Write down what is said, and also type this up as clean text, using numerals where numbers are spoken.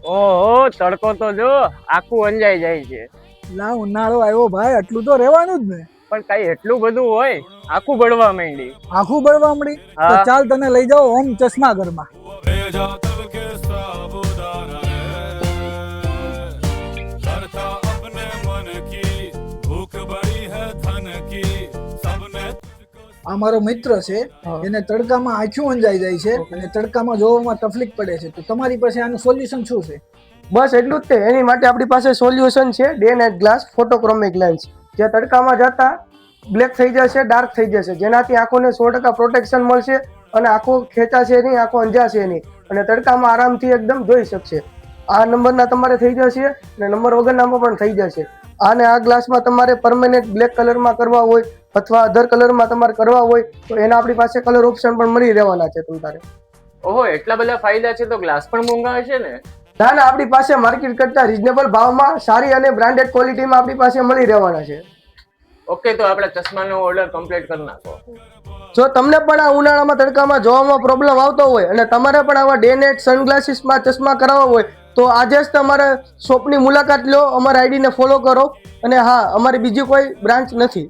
ઓહો, તડકો તો જો આખું અંજાઈ જાય છે. લા ઉનાળો આવ્યો ભાઈ, આટલું તો રહેવાનું જ ને. પણ કઈ એટલું બધું હોય, આખું બળવા માંડી. આખું બળવા મળી તો હા. ચાલ તને લઈ જાઓ ઓમ ચશ્મા ઘરમાં. भेजा तब के साबुदाना है करता अपने मन की भूख बड़ी है धन की सबने આ મારો મિત્ર છે, એને તડકામાં આંખું અંજાઈ જાય છે અને તડકામાં જોવામાં તકલીફ પડે છે. તો તમારી પાસે આનું સોલ્યુશન શું છે? બસ એટલું જ તે. એની માટે આપણી પાસે સોલ્યુશન છે ડે નાઇટ ગ્લાસ ફોટોક્રોમિક લેન્સ, જે તડકામાં જતા બ્લેક થઈ જશે, ડાર્ક થઈ જશે, જેનાથી આંખોને 100% પ્રોટેક્શન મળશે અને આંખો ખેંચાશે નહીં, આંખો અંજાશે નહીં અને તડકામાં આરામથી એકદમ જોઈ શકશે. આ નંબરના તમારે થઈ જશે અને નંબર વગરનામાં પણ થઈ જશે. અને આ ગ્લાસમાં તમારે પરમેનન્ટ બ્લેક કલરમાં કરવા હોય અથવા અધર કલરમાં તમારે કરવા હોય તો એના આપણી પાસે કલર ઓપ્શન પણ મળી રહેવાના છે તમારે. ઓહો, એટલા બધા ફાયદા છે તો ગ્લાસ પણ મોંઘા હશે ને? ના ના, આપણી પાસે માર્કેટ કરતા રિઝનેબલ ભાવમાં સારી અને બ્રાન્ડેડ ક્વોલિટીમાં આપણી પાસે મળી રહેવાના છે. ઓકે, તો આપણે ચશ્માનો ઓર્ડર કમ્પ્લીટ કરી નાખો. જો તમને પણ આ ઉનાળામાં તડકામાં જોવામાં પ્રોબ્લેમ આવતો હોય અને તમારે પણ આવા ડે નાઇટ સનગ્લાસીસમાં ચશ્મા કરાવવા હોય તો આજે જ તમારે શોપની મુલાકાત લો, અમારા આઈડીને ફોલો કરો. અને હા, અમારી બીજી કોઈ બ્રાન્ચ નથી.